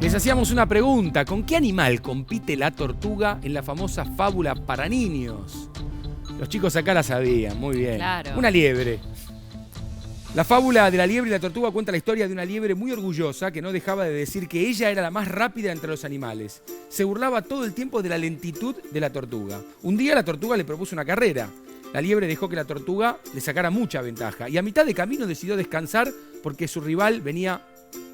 Les hacíamos una pregunta. ¿Con qué animal compite la tortuga en la famosa fábula para niños? Los chicos acá la sabían, muy bien. Claro. Una liebre. La fábula de la liebre y la tortuga cuenta la historia de una liebre muy orgullosa que no dejaba de decir que ella era la más rápida entre los animales. Se burlaba todo el tiempo de la lentitud de la tortuga. Un día la tortuga le propuso una carrera. La liebre dejó que la tortuga le sacara mucha ventaja y a mitad de camino decidió descansar porque su rival venía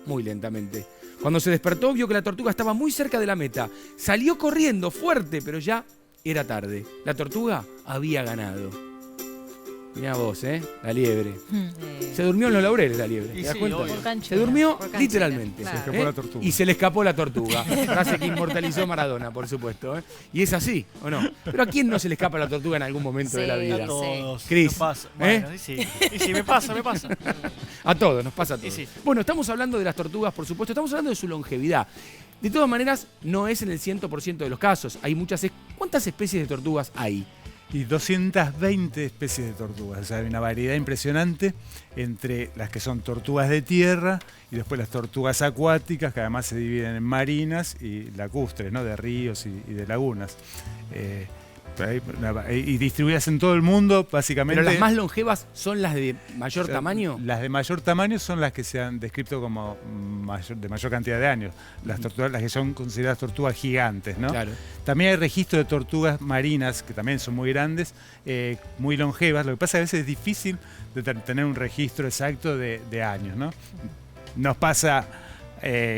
muy lentamente. Cuando se despertó vio que la tortuga estaba muy cerca de la meta. Salió corriendo fuerte, pero ya era tarde. La tortuga había ganado. Mirá vos, la liebre. Se durmió en los laureles la liebre, ¿te das cuenta? Por canchera, Se durmió por canchera, literalmente. claro. Se escapó la tortuga. Y se le escapó la tortuga. Frase que inmortalizó Maradona, por supuesto. Y es así, ¿o no? Pero ¿a quién no se le escapa la tortuga en algún momento de la Sí, vida? a A todos. Cris, Nos pasa. Bueno, y sí, me pasa. A todos, nos pasa a todos. Y sí. Bueno, estamos hablando de las tortugas, por supuesto. Estamos hablando de su longevidad. De todas maneras, no es en el 100% de los casos. Hay muchas... ¿Cuántas especies de tortugas hay? Y 220 especies de tortugas. O sea, hay una variedad impresionante entre las que son tortugas de tierra y después las tortugas acuáticas, que además se dividen en marinas y lacustres, ¿no? De ríos y de lagunas. Y distribuidas en todo el mundo, básicamente. ¿Pero las más longevas son las de mayor tamaño? Las de mayor tamaño son las que se han descrito como de mayor cantidad de años. Las tortugas, las que son consideradas tortugas gigantes, ¿no? Claro. También hay registro de tortugas marinas, que también son muy grandes, muy longevas. Lo que pasa es que a veces es difícil de tener un registro exacto de años, ¿no? Nos pasa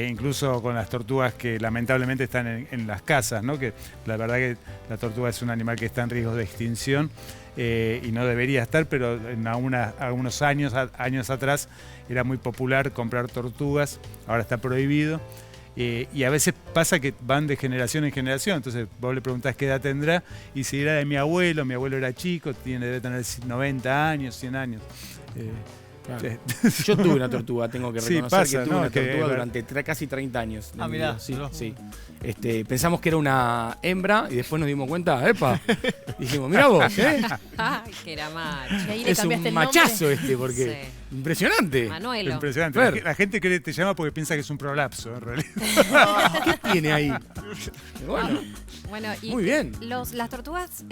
incluso con las tortugas que lamentablemente están en las casas, ¿no? Que la verdad que la tortuga es un animal que está en riesgo de extinción y no debería estar, pero en algunos años atrás era muy popular comprar tortugas, ahora está prohibido. Y a veces pasa que van de generación en generación, entonces vos le preguntás qué edad tendrá y si era de mi abuelo era chico, debe tener 90 años, 100 años. Claro. Yo tuve una tortuga, tengo que Sí, reconocer pasa, que tuve ¿no? una Que tortuga es durante casi 30 años. de mi mirá, vida. Sí, mirá. sí. Pensamos que era una hembra y después nos dimos cuenta, ¡epa! Dijimos, mirá vos, Ay, que era macho. Y ahí le es un cambiaste el nombre. machazo porque impresionante. Manuelo. Impresionante. Ver. La gente cree que te llama porque piensa que es un prolapso, en realidad. ¿Qué tiene ahí? Bueno, Bueno, y muy bien. las tortugas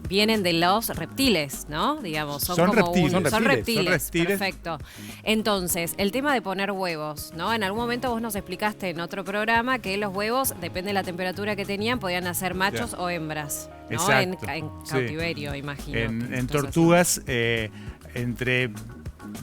vienen de los reptiles, ¿no? Digamos, son Son como reptiles. son Son reptiles. reptiles. Perfecto. Entonces, el tema de poner huevos, ¿no? En algún momento vos nos explicaste en otro programa que los huevos, depende de la temperatura que tenían, podían nacer machos o hembras, ¿no? Exacto. En Sí. cautiverio, imagino. En Entonces, tortugas, entre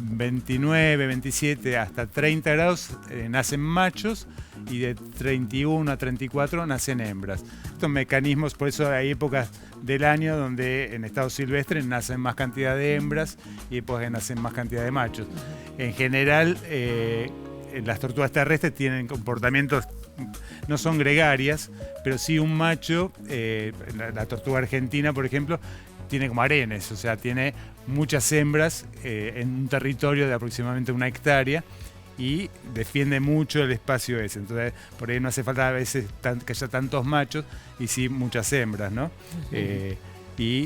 29, 27 hasta 30 grados nacen machos y de 31 a 34 nacen hembras. Estos mecanismos, por eso hay épocas del año donde en estado silvestre nacen más cantidad de hembras y épocas que nacen más cantidad de machos. En general, las tortugas terrestres tienen comportamientos, no son gregarias, pero sí un macho, la tortuga argentina, por ejemplo, tiene como harenes, o sea, tiene muchas hembras en un territorio de aproximadamente 1 hectárea y defiende mucho el espacio ese. Entonces, por ahí no hace falta a veces que haya tantos machos y sí muchas hembras, ¿no? Y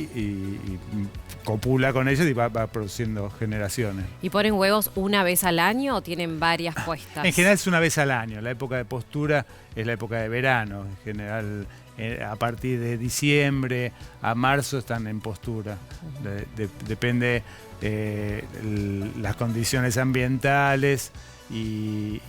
copula con ellos y va produciendo generaciones. ¿Y ponen huevos una vez al año o tienen varias puestas? En general es una vez al año. La época de postura es la época de verano. En general, a partir de diciembre a marzo están en postura. Depende las condiciones ambientales y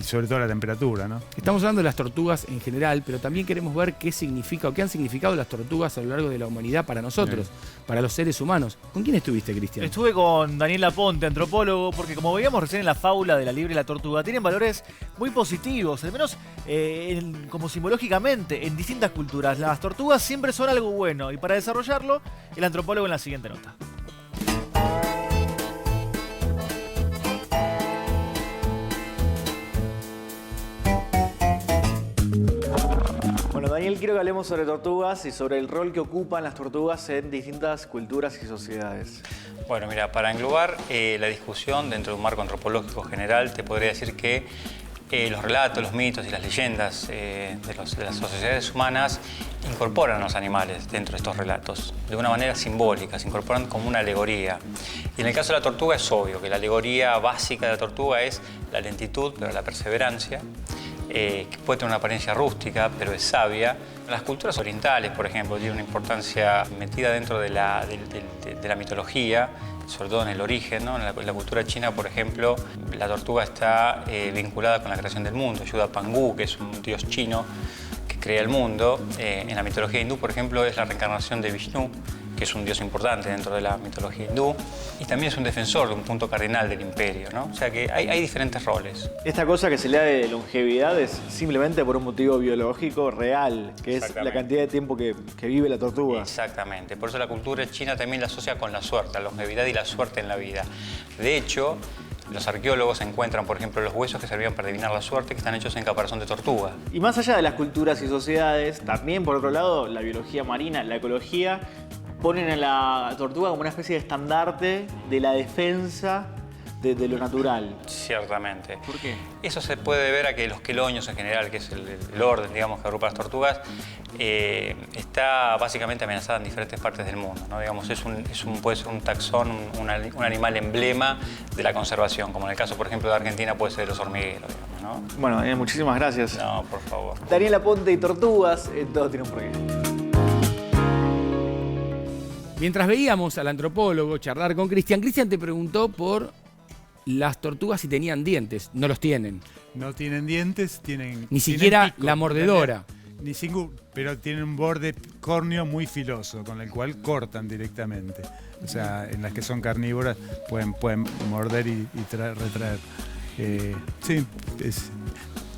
sobre todo la temperatura, ¿no? Estamos hablando de las tortugas en general, pero también queremos ver qué significa o qué han significado las tortugas a lo largo de la humanidad para nosotros, para los seres humanos. ¿Con quién estuviste, Cristian? Estuve con Daniel Laponte, antropólogo, porque como veíamos recién en la fábula de la liebre y la tortuga, tienen valores muy positivos, al menos como simbológicamente, en distintas culturas. Las tortugas siempre son algo bueno y para desarrollarlo, el antropólogo en la siguiente nota. Bueno, Daniel, quiero que hablemos sobre tortugas y sobre el rol que ocupan las tortugas en distintas culturas y sociedades. Bueno, mira, para englobar la discusión dentro de un marco antropológico general, te podría decir que Los relatos, los mitos y las leyendas de las sociedades humanas incorporan a los animales dentro de estos relatos de una manera simbólica, se incorporan como una alegoría. Y en el caso de la tortuga es obvio que la alegoría básica de la tortuga es la lentitud, pero la perseverancia, que puede tener una apariencia rústica, pero es sabia. Las culturas orientales, por ejemplo, tienen una importancia metida dentro de la mitología, sobre todo en el origen, ¿no? En la cultura china, por ejemplo, la tortuga está vinculada con la creación del mundo. Yuda Pangu, que es un dios chino que crea el mundo. En la mitología hindú, por ejemplo, es la reencarnación de Vishnu, que es un dios importante dentro de la mitología hindú. Y también es un defensor de un punto cardinal del imperio, ¿no? O sea que hay diferentes roles. Esta cosa que se le da de longevidad es simplemente por un motivo biológico real, que es la cantidad de tiempo que vive la tortuga. Exactamente. Por eso la cultura china también la asocia con la suerte, la longevidad y la suerte en la vida. De hecho, los arqueólogos encuentran, por ejemplo, los huesos que servían para adivinar la suerte, que están hechos en caparazón de tortuga. Y más allá de las culturas y sociedades, también por otro lado, la biología marina, la ecología, ponen a la tortuga como una especie de estandarte de la defensa de lo natural. Ciertamente. ¿Por qué? Eso se puede ver a que los queloños en general, que es el orden, digamos, que agrupa las tortugas, está básicamente amenazada en diferentes partes del mundo, ¿no? Digamos, puede ser un taxón, un animal emblema de la conservación, como en el caso, por ejemplo, de Argentina puede ser los hormigueros, digamos, ¿no? Bueno, Daniel, muchísimas gracias. No, por favor. Daniel Aponte y tortugas, todo tiene un porqué. Mientras veíamos al antropólogo charlar con Cristian, Cristian te preguntó por las tortugas si tenían dientes. No los tienen. No tienen dientes, Ni siquiera pico, la mordedora. Pero tienen un borde córneo muy filoso, con el cual cortan directamente. O sea, en las que son carnívoras pueden morder y retraer. Sí,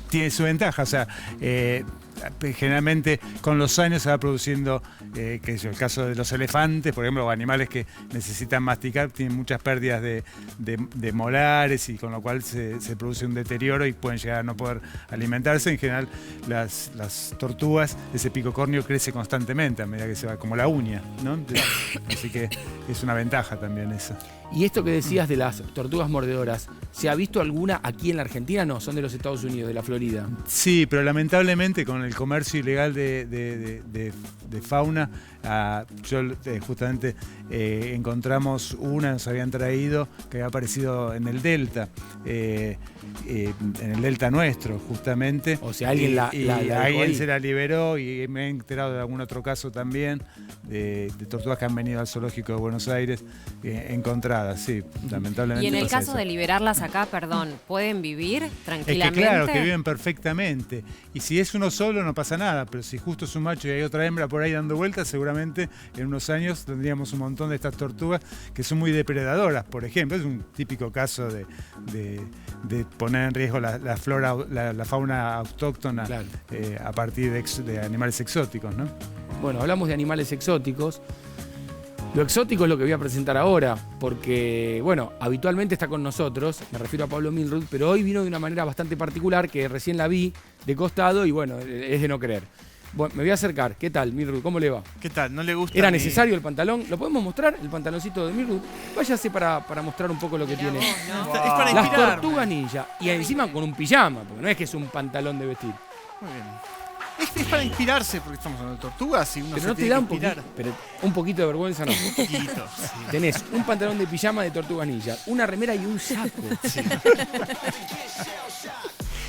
tiene su ventaja. O sea, generalmente con los años se va produciendo, que es el caso de los elefantes, por ejemplo, o animales que necesitan masticar, tienen muchas pérdidas de molares, y con lo cual se produce un deterioro y pueden llegar a no poder alimentarse. En general, las tortugas, ese pico córneo crece constantemente a medida que se va, como la uña, ¿no? Así que es una ventaja también esa. Y esto que decías de las tortugas mordedoras, ¿se ha visto alguna aquí en la Argentina? No, son de los Estados Unidos, de la Florida. Sí, pero lamentablemente con el comercio ilegal de fauna, justamente encontramos una, nos habían traído, que había aparecido en el Delta, en el Delta nuestro, justamente. O sea, alguien alguien se la liberó, y me he enterado de algún otro caso también, de tortugas que han venido al zoológico de Buenos Aires, encontradas, sí, lamentablemente. Y en el pasa caso eso. de liberarlas acá, perdón, ¿pueden vivir tranquilamente? Es que claro, que viven perfectamente. Y si es uno solo no pasa nada, pero si justo es un macho y hay otra hembra por ahí dando vueltas, seguramente en unos años tendríamos un montón de estas tortugas que son muy depredadoras, por ejemplo. Es un típico caso de poner en riesgo la flora, la fauna autóctona, claro, a partir de animales exóticos, ¿no? Bueno, hablamos de animales exóticos. Lo exótico es lo que voy a presentar ahora, porque, bueno, habitualmente está con nosotros, me refiero a Pablo Milrud, pero hoy vino de una manera bastante particular, que recién la vi de costado y, bueno, es de no creer. Bueno, me voy a acercar. ¿Qué tal, Milrud? ¿Cómo le va? ¿Qué tal? ¿No le gusta? ¿Era necesario el pantalón? ¿Lo podemos mostrar, el pantaloncito de Milrud? Váyase para mostrar un poco lo que tiene. Es para Las inspirarme. tortugas ninja. Y encima con un pijama, porque no es que es un pantalón de vestir. Muy bien. Es para inspirarse, porque estamos hablando de tortugas y uno Pero se no te tiene da que inspirar. un poquito de vergüenza, no. Un poquito, sí. Tenés un pantalón de pijama de tortugas ninja, una remera y un saco. Sí.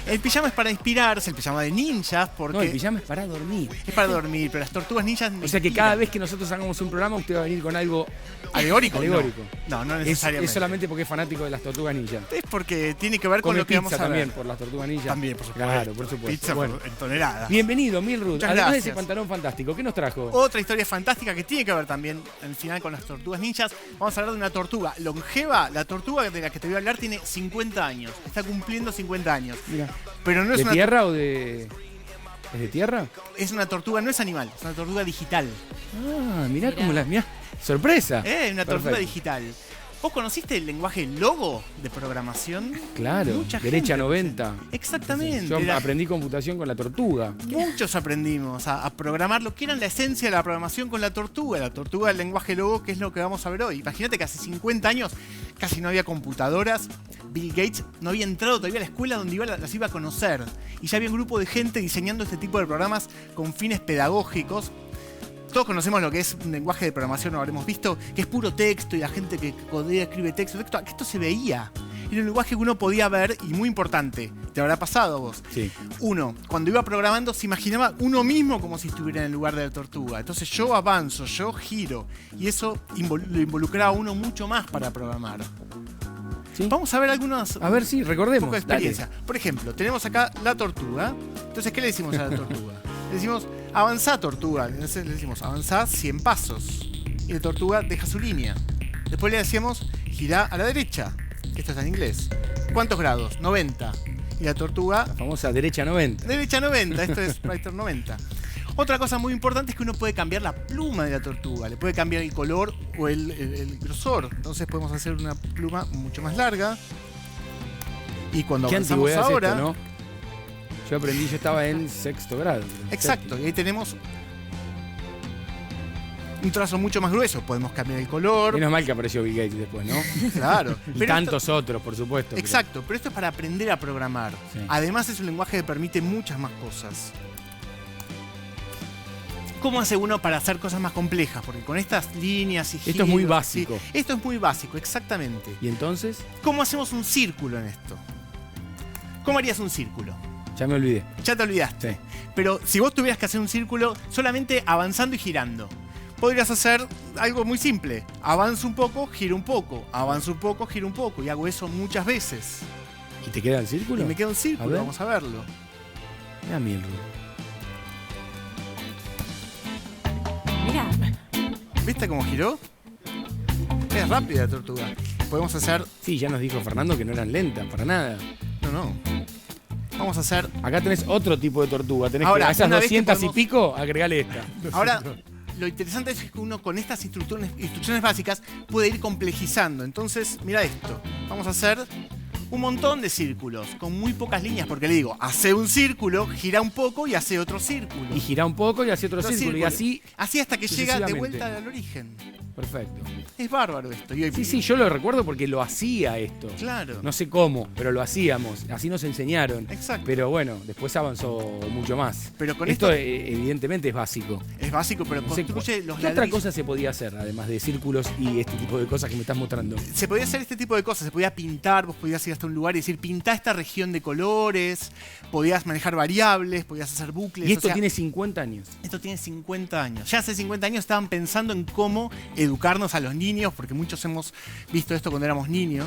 El pijama es para inspirarse, el pijama de ninjas, porque No, el pijama es para dormir. es para dormir, pero las tortugas ninjas... O sea que cada vez que nosotros hagamos un programa, usted va a venir con algo ¿Alegórico? alegórico. No Es necesariamente. solamente porque es fanático de las tortugas ninja. Es porque tiene que ver con Come lo que vamos pizza a también ver. por las tortugas ninja. También, por supuesto. Claro, por supuesto. Pizza Bueno, en toneladas. bienvenido, Milrud. Muchas Además de gracias. ese pantalón fantástico, ¿qué nos trajo? Otra historia fantástica que tiene que ver también al final con las tortugas ninjas. Vamos a hablar de una tortuga longeva. La tortuga de la que te voy a hablar tiene 50 años. Está cumpliendo 50 años. Mira, Pero no es ¿de una tierra o de...? ¿Es de tierra? es una tortuga, no es animal, es una tortuga digital. Ah, mirá cómo las... Mirá, sorpresa. Una tortuga Perfecto. digital. ¿Vos conociste el lenguaje Logo de programación? Claro, Mucha derecha gente. 90. Exactamente. Yo aprendí computación con la tortuga. Muchos aprendimos a programar lo que era la esencia de la programación con la tortuga del lenguaje Logo, que es lo que vamos a ver hoy. Imagínate que hace 50 años casi no había computadoras, Bill Gates no había entrado todavía a la escuela donde las iba a conocer. Y ya había un grupo de gente diseñando este tipo de programas con fines pedagógicos. Todos conocemos lo que es un lenguaje de programación, lo habremos visto, que es puro texto y la gente que codea, escribe texto. Esto se veía. Era un lenguaje que uno podía ver y muy importante. ¿Te habrá pasado a vos? Sí. Uno, cuando iba programando, se imaginaba uno mismo como si estuviera en el lugar de la tortuga. Entonces yo avanzo, yo giro. Y eso lo involucraba a uno mucho más para programar. ¿Sí? Vamos a ver algunos. A ver, sí, recordemos. Un poco de experiencia. Por ejemplo, tenemos acá la tortuga. Entonces, ¿qué le decimos a la tortuga? Le decimos, avanzá, tortuga. Entonces le decimos, avanzá 100 pasos. Y la tortuga deja su línea. Después le decíamos, girá a la derecha. Esto está en inglés. ¿Cuántos grados? 90. Y la tortuga... La famosa derecha 90. Derecha 90. Esto es Writer 90. Otra cosa muy importante es que uno puede cambiar la pluma de la tortuga. Le puede cambiar el color o el grosor. Entonces podemos hacer una pluma mucho más larga. Y cuando ¿Qué avanzamos antigüedad ahora... es esto, no? Yo aprendí, yo estaba en sexto grado. Exacto. Y ahí tenemos un trazo mucho más grueso. Podemos cambiar el color. Menos mal que apareció Bill Gates después, ¿no? Claro. Y tantos otros, por supuesto. Exacto. Pero esto es para aprender a programar. Sí. Además es un lenguaje que permite muchas más cosas. ¿Cómo hace uno para hacer cosas más complejas? Porque con estas líneas y giros... Esto es muy básico. Sí, esto es muy básico, exactamente. ¿Y entonces? ¿Cómo hacemos un círculo en esto? ¿Cómo harías un círculo? Ya me olvidé. Ya te olvidaste. Sí. Pero si vos tuvieras que hacer un círculo solamente avanzando y girando, podrías hacer algo muy simple. Avanzo un poco, giro un poco. Avanzo un poco, giro un poco. Y hago eso muchas veces. ¿Y te queda el círculo? Y me queda un A círculo, ver. vamos a verlo. Mira, Milru. Mira, ¿Viste cómo giró? Es rápida la tortuga. Podemos hacer... Sí, ya nos dijo Fernando que no eran lentas, para nada. No. Vamos a hacer... Acá tenés otro tipo de tortuga. Tenés Ahora, que a esas una vez que 200 podemos- y pico, agregale esta. Ahora, lo interesante es que uno con estas instrucciones básicas puede ir complejizando. Entonces, mira esto. Vamos a hacer un montón de círculos con muy pocas líneas. Porque le digo, hace un círculo, gira un poco y hace otro círculo. Y gira un poco y hace otro círculo. Y así, Así hasta que llega de sucesivamente. vuelta al origen. perfecto. Es bárbaro esto. Y hoy- Sí, yo lo recuerdo porque lo hacía esto. Claro. No sé cómo, pero lo hacíamos. Así nos enseñaron. Exacto. Pero bueno, después avanzó mucho más. Pero con esto, esto- evidentemente es básico. Es básico, pero No sé construye los ¿Qué otra ladrillos. cosa se podía hacer, además de círculos y este tipo de cosas que me estás mostrando? Se podía hacer este tipo de cosas, se podía pintar, vos podías ir hasta un lugar y decir, pintá esta región de colores, podías manejar variables, podías hacer bucles. Y esto o sea, tiene 50 años. esto tiene 50 años. Ya hace 50 años estaban pensando en cómo educarnos a los niños, porque muchos hemos visto esto cuando éramos niños.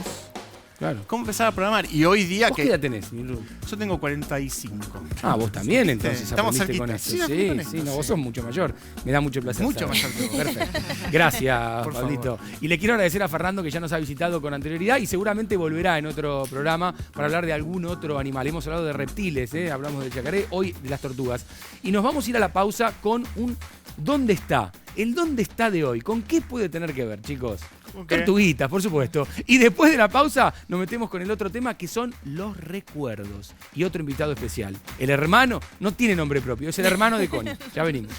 Claro. Cómo empezar a programar. Y hoy día ¿Vos qué que... edad tenés, Milru? Yo tengo 45. Ah, vos también entonces Estamos aprendiste con cerquita. eso. Sí, aprendí con Sí, esto, no, sí. vos sos mucho mayor. Me da mucho placer. Mucho saber. mayor que vos. Perfecto. Gracias, Por Pablito. Y le quiero agradecer a Fernando que ya nos ha visitado con anterioridad y seguramente volverá en otro programa para hablar de algún otro animal. Hemos hablado de reptiles, hablamos del yacaré, hoy de las tortugas. Y nos vamos a ir a la pausa con un ¿dónde está? El ¿dónde está de hoy? ¿Con qué puede tener que ver, chicos? Ok. Tortuguitas, por supuesto. Y después de la pausa nos metemos con el otro tema que son los recuerdos. Y otro invitado especial. El hermano no tiene nombre propio, es el hermano de Connie. Ya venimos.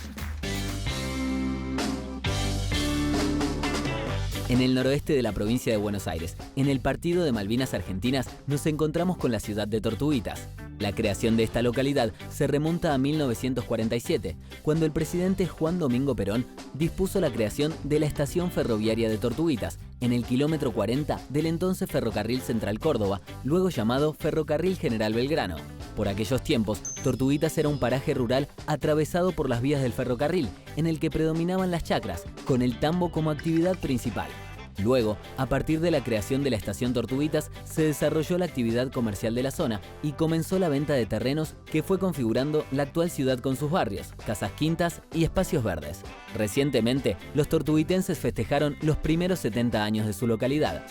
En el noroeste de la provincia de Buenos Aires, en el partido de Malvinas Argentinas, nos encontramos con la ciudad de Tortuguitas. La creación de esta localidad se remonta a 1947, cuando el presidente Juan Domingo Perón dispuso la creación de la estación ferroviaria de Tortuguitas, en el kilómetro 40 del entonces Ferrocarril Central Córdoba, luego llamado Ferrocarril General Belgrano. Por aquellos tiempos, Tortuguitas era un paraje rural atravesado por las vías del ferrocarril, en el que predominaban las chacras, con el tambo como actividad principal. Luego, a partir de la creación de la estación Tortuguitas, se desarrolló la actividad comercial de la zona y comenzó la venta de terrenos que fue configurando la actual ciudad con sus barrios, casas quintas y espacios verdes. Recientemente, los tortuguitenses festejaron los primeros 70 años de su localidad.